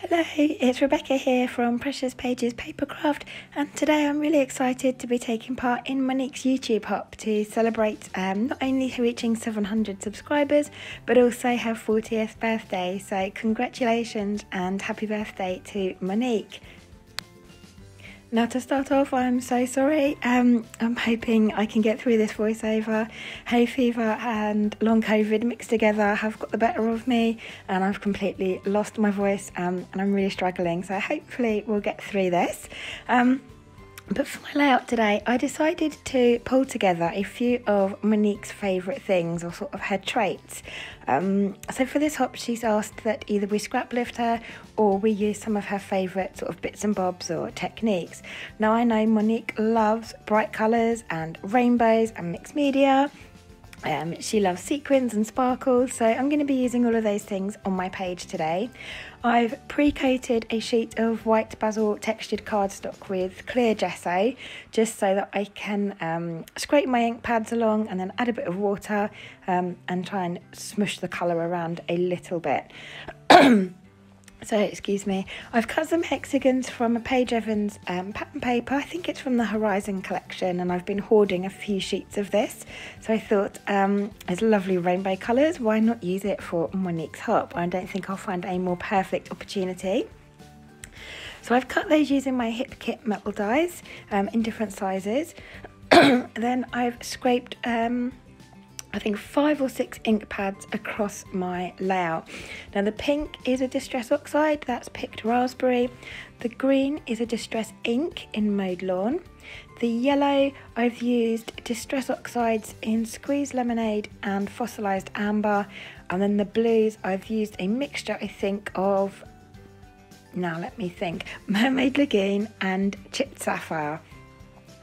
Hello, it's Rebecca here from Precious Pages Papercraft, and today I'm really excited to be taking part in Monique's YouTube hop to celebrate not only her reaching 700 subscribers but also her 40th birthday. So congratulations and happy birthday to Monique. Now to start off, I'm so sorry. I'm hoping I can get through this voiceover. Hay fever and long COVID mixed together have got the better of me and I've completely lost my voice and I'm really struggling. So hopefully we'll get through this. But for my layout today, I decided to pull together a few of Monique's favourite things, or sort of her traits. So for this hop, she's asked that either we scrap lift her or we use some of her favourite sort of bits and bobs or techniques. Now I know Monique loves bright colours and rainbows and mixed media. She loves sequins and sparkles, so I'm going to be using all of those things on my page today. I've pre-coated a sheet of white basil textured cardstock with clear gesso, just so that I can scrape my ink pads along and then add a bit of water and try and smush the colour around a little bit. So, excuse me, I've cut some hexagons from a Paige Evans pattern paper. I think it's from the Horizon collection, and I've been hoarding a few sheets of this. So I thought, it's lovely rainbow colours, why not use it for Monique's hop? I don't think I'll find a more perfect opportunity. So I've cut those using my Hip Kit metal dies in different sizes. Then I've scraped I think 5 or 6 ink pads across my layout. Now the pink is a Distress Oxide, that's picked raspberry. The green is a Distress Ink in Mowed Lawn. The yellow, I've used Distress Oxides in Squeezed Lemonade and Fossilised Amber. And then the blues, I've used a mixture, I think, of, now let me think, Mermaid Lagoon and Chipped Sapphire.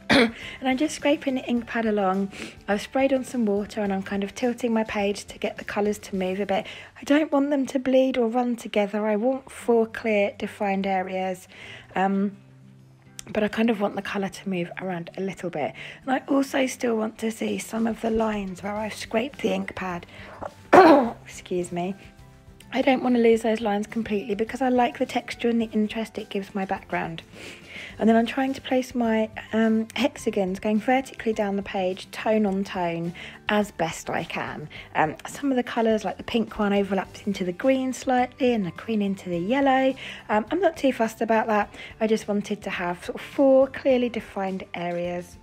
And I'm just scraping the ink pad along. I've sprayed on some water and I'm kind of tilting my page to get the colours to move a bit. I don't want them to bleed or run together. I want 4 clear defined areas, but I kind of want the colour to move around a little bit. And I also still want to see some of the lines where I've scraped the ink pad. Excuse me. I don't want to lose those lines completely because I like the texture and the interest it gives my background. And then I'm trying to place my hexagons going vertically down the page, tone on tone, as best I can. Some of the colours, like the pink one, overlaps into the green slightly and the green into the yellow. I'm not too fussed about that. I just wanted to have sort of 4 clearly defined areas.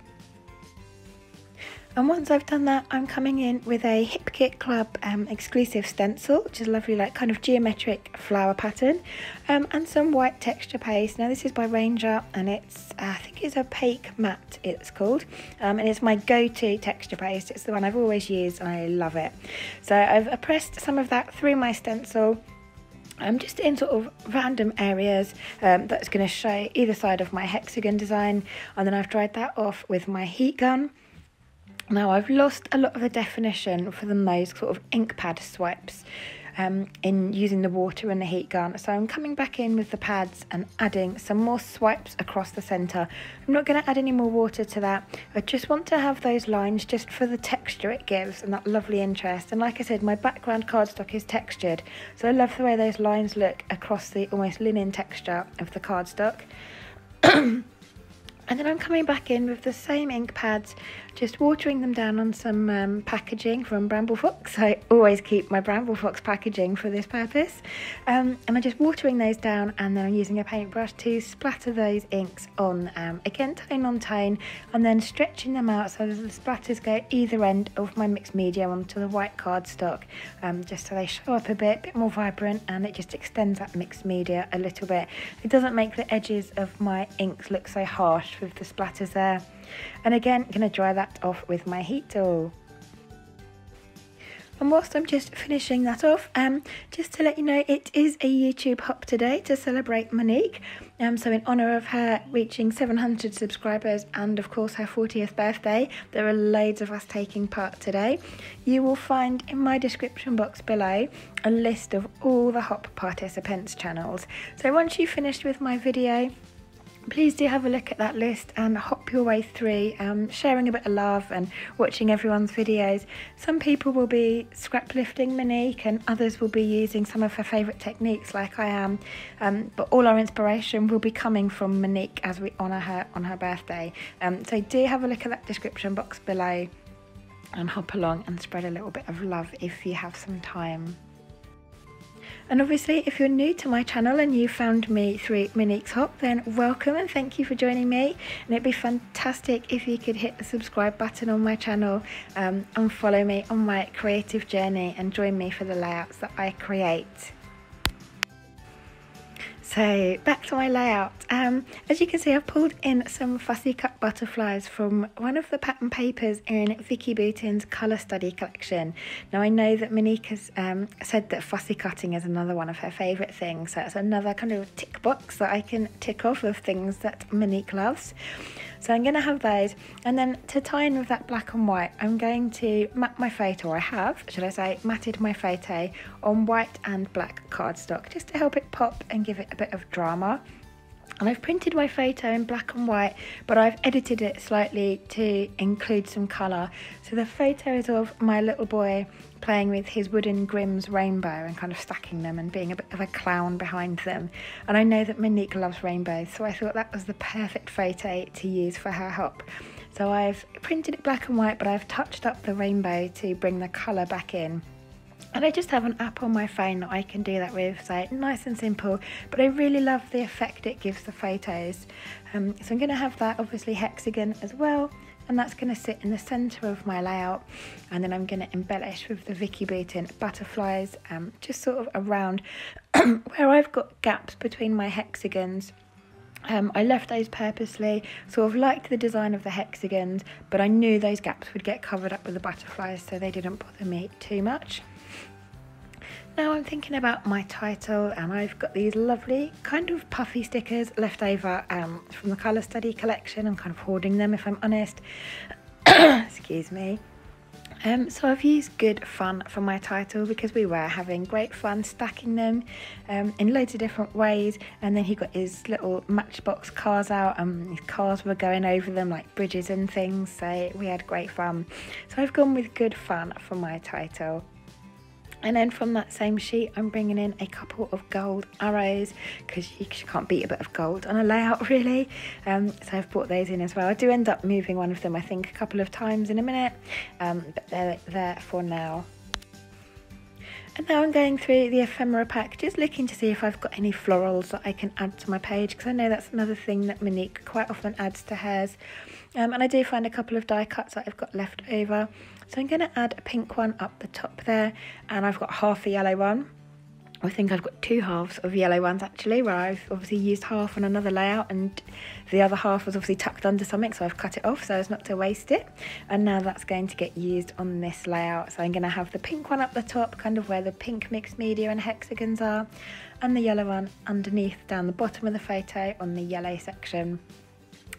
And once I've done that, I'm coming in with a Hip Kit Club exclusive stencil, which is a lovely, like, kind of geometric flower pattern, and some white texture paste. Now this is by Ranger, and it's, I think it's opaque matte, it's called, and it's my go-to texture paste. It's the one I've always used, and I love it. So I've pressed some of that through my stencil. Just in sort of random areas that's going to show either side of my hexagon design, and then I've dried that off with my heat gun. Now I've lost a lot of the definition for those sort of ink pad swipes in using the water and the heat gun, so I'm coming back in with the pads and adding some more swipes across the centre. I'm not going to add any more water to that. I just want to have those lines just for the texture it gives and that lovely interest. And like I said, my background cardstock is textured, so I love the way those lines look across the almost linen texture of the cardstock. And then I'm coming back in with the same ink pads, just watering them down on some packaging from Bramble Fox. I always keep my Bramble Fox packaging for this purpose. And I'm just watering those down, and then I'm using a paintbrush to splatter those inks on, again, tone on tone, and then stretching them out so that the splatters go either end of my mixed media onto the white cardstock, just so they show up a bit more vibrant, and it just extends that mixed media a little bit. It doesn't make the edges of my inks look so harsh with the splatters there. And again, I'm going to dry that off with my heat tool. And whilst I'm just finishing that off, just to let you know, it is a YouTube hop today to celebrate Monique. So in honour of her reaching 700 subscribers and of course her 40th birthday, there are loads of us taking part today. You will find in my description box below a list of all the hop participants' channels. So once you've finished with my video, please do have a look at that list and hop your way through, sharing a bit of love and watching everyone's videos. Some people will be scrap lifting Monique and others will be using some of her favourite techniques like I am, but all our inspiration will be coming from Monique as we honour her on her birthday. So do have a look at that description box below and hop along and spread a little bit of love if you have some time. And obviously, if you're new to my channel and you found me through Monique's Hop, then welcome and thank you for joining me. And it'd be fantastic if you could hit the subscribe button on my channel and follow me on my creative journey and join me for the layouts that I create. So back to my layout. As you can see, I've pulled in some fussy cut butterflies from one of the pattern papers in Vicki Boutin's colour study collection. Now I know that Monique has said that fussy cutting is another one of her favourite things, so it's another kind of tick box that I can tick off of things that Monique loves. So I'm going to have those, and then to tie in with that black and white, I'm going to mat my photo, or I have, should I say, matted my photo on white and black cardstock just to help it pop and give it a bit of drama. And I've printed my photo in black and white, but I've edited it slightly to include some colour. So the photo is of my little boy playing with his wooden Grimm's rainbow and kind of stacking them and being a bit of a clown behind them. And I know that Monique loves rainbows, so I thought that was the perfect photo to use for her hop. So I've printed it black and white, but I've touched up the rainbow to bring the colour back in. And I just have an app on my phone that I can do that with, so nice and simple, but I really love the effect it gives the photos. So I'm going to have that obviously hexagon as well, and that's going to sit in the centre of my layout, and then I'm going to embellish with the Vicki Boutin butterflies, just sort of around where I've got gaps between my hexagons. I left those purposely, sort of liked the design of the hexagons, but I knew those gaps would get covered up with the butterflies, so they didn't bother me too much. Now I'm thinking about my title, and I've got these lovely kind of puffy stickers left over from the colour study collection. I'm kind of hoarding them, if I'm honest. Excuse me. So I've used good fun for my title because we were having great fun stacking them in loads of different ways, and then he got his little matchbox cars out and his cars were going over them like bridges and things, so we had great fun. So I've gone with good fun for my title. And then from that same sheet, I'm bringing in a couple of gold arrows because you can't beat a bit of gold on a layout, really. So I've brought those in as well. I do end up moving one of them, I think, a couple of times in a minute, but they're there for now. And now I'm going through the ephemera pack, just looking to see if I've got any florals that I can add to my page, because I know that's another thing that Monique quite often adds to hers. And I do find a couple of die cuts that I've got left over. So I'm going to add a pink one up the top there, and I've got half a yellow one. I think I've got two halves of yellow ones actually, where I've obviously used half on another layout and the other half was obviously tucked under something, so I've cut it off so as not to waste it. And now that's going to get used on this layout. So I'm going to have the pink one up the top, kind of where the pink mixed media and hexagons are, and the yellow one underneath down the bottom of the photo on the yellow section.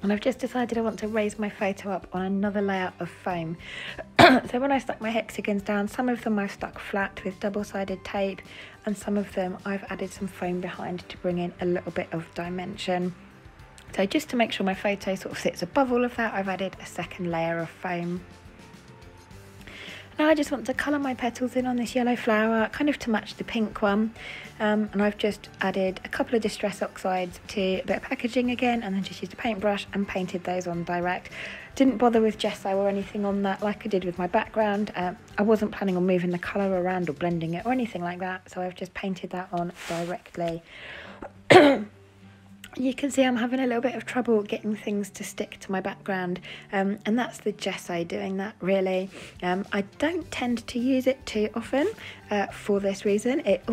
And I've just decided I want to raise my photo up on another layout of foam. So when I stuck my hexagons down, some of them I've stuck flat with double-sided tape, and some of them I've added some foam behind to bring in a little bit of dimension. So just to make sure my photo sort of sits above all of that, I've added a second layer of foam. Now I just want to colour my petals in on this yellow flower, kind of to match the pink one. And I've just added a couple of distress oxides to a bit of packaging again, and then just used a paintbrush and painted those on direct. Didn't bother with gesso or anything on that like I did with my background. I wasn't planning on moving the colour around or blending it or anything like that, so I've just painted that on directly. You can see I'm having a little bit of trouble getting things to stick to my background, and that's the gesso doing that, really. I don't tend to use it too often for this reason. It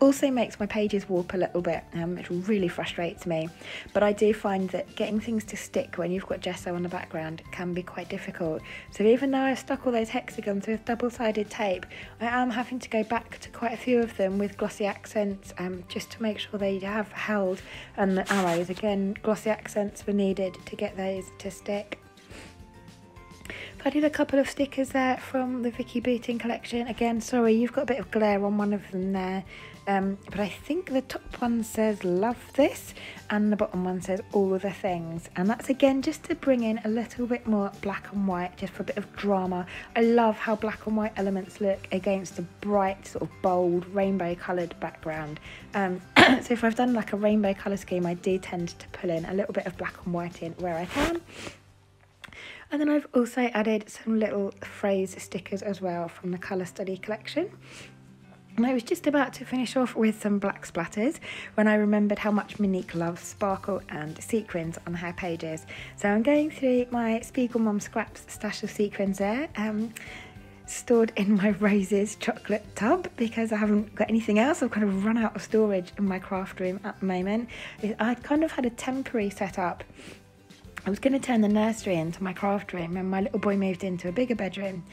also makes my pages warp a little bit. It really frustrates me, but I do find that getting things to stick when you've got gesso on the background can be quite difficult. So even though I've stuck all those hexagons with double-sided tape, I am having to go back to quite a few of them with glossy accents, just to make sure they have held, and the arrows, again, glossy accents were needed to get those to stick. I did a couple of stickers there from the Vicki Boutin collection. Again, sorry, you've got a bit of glare on one of them there. but I think the top one says love this and the bottom one says all the things, and that's again just to bring in a little bit more black and white, just for a bit of drama. I love how black and white elements look against a bright sort of bold rainbow coloured background. So if I've done like a rainbow colour scheme, I do tend to pull in a little bit of black and white in where I can. And then I've also added some little phrase stickers as well from the Colour Study collection. And I was just about to finish off with some black splatters when I remembered how much Monique loves sparkle and sequins on her pages. So I'm going through my Spiegel Mum Scraps stash of sequins there, stored in my Roses chocolate tub because I haven't got anything else. I've kind of run out of storage in my craft room at the moment. I kind of had a temporary setup. I was going to turn the nursery into my craft room and my little boy moved into a bigger bedroom.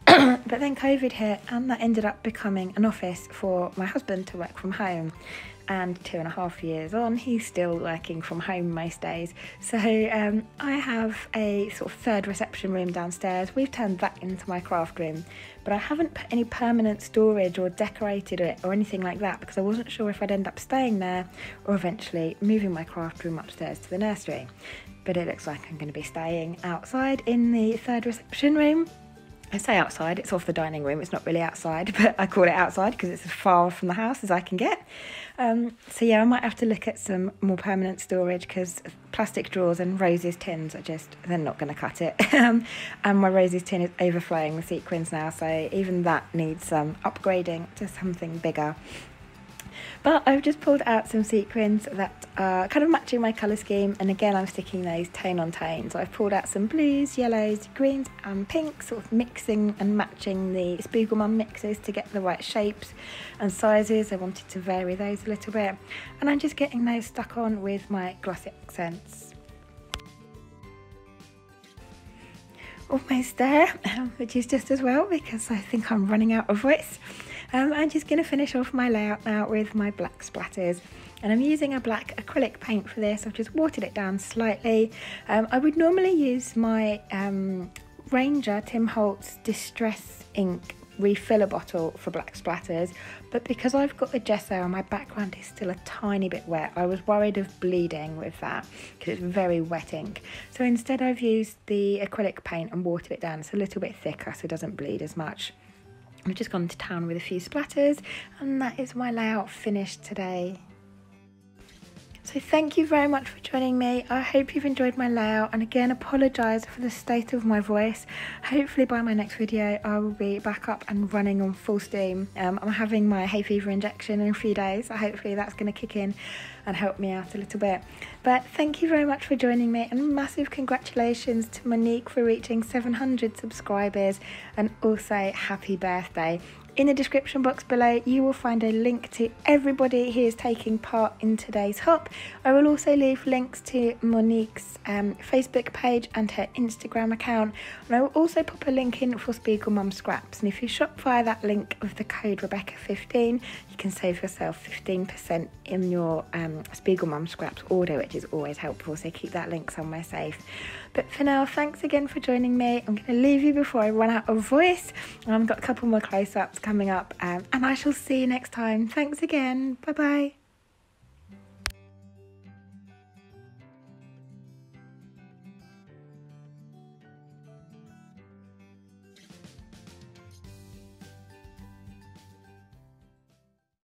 But then COVID hit and that ended up becoming an office for my husband to work from home. And 2.5 years on, he's still working from home most days. So I have a sort of third reception room downstairs. We've turned that into my craft room, but I haven't put any permanent storage or decorated it or anything like that because I wasn't sure if I'd end up staying there or eventually moving my craft room upstairs to the nursery. But it looks like I'm going to be staying outside in the third reception room. I say outside, it's off the dining room, it's not really outside, but I call it outside because it's as far from the house as I can get. So yeah, I might have to look at some more permanent storage because plastic drawers and Roses tins are just, they're not going to cut it. And my Roses tin is overflowing with sequins now, so even that needs upgrading to something bigger. But I've just pulled out some sequins that are kind of matching my colour scheme, and again I'm sticking those tone on tone. So I've pulled out some blues, yellows, greens and pinks, sort of mixing and matching the Spiegel Mum mixes to get the right shapes and sizes. I wanted to vary those a little bit, and I'm just getting those stuck on with my glossy accents. Almost there, which is just as well because I think I'm running out of voice. I'm just going to finish off my layout now with my black splatters, and I'm using a black acrylic paint for this. I've just watered it down slightly. I would normally use my Ranger Tim Holtz Distress Ink refiller bottle for black splatters, but because I've got the gesso and my background is still a tiny bit wet, I was worried of bleeding with that because it's very wet ink. So instead I've used the acrylic paint and watered it down. It's a little bit thicker so it doesn't bleed as much. I've just gone to town with a few splatters, and that is my layout finished today. So thank you very much for joining me. I hope you've enjoyed my layout, and again apologise for the state of my voice. Hopefully by my next video I will be back up and running on full steam. I'm having my hay fever injection in a few days, so hopefully that's going to kick in and help me out a little bit. But thank you very much for joining me, and massive congratulations to Monique for reaching 700 subscribers, and also happy birthday. In the description box below you will find a link to everybody who is taking part in today's hop. I will also leave links to Monique's Facebook page and her Instagram account, and I will also pop a link in for Spiegel Mum Scraps, and if you shop via that link with the code Rebecca15 you can save yourself 15% in your Spiegel Mum Scraps order, which is always helpful, so keep that link somewhere safe. But for now, thanks again for joining me. I'm going to leave you before I run out of voice. I've got a couple more close-ups coming up, and I shall see you next time. Thanks again. Bye bye.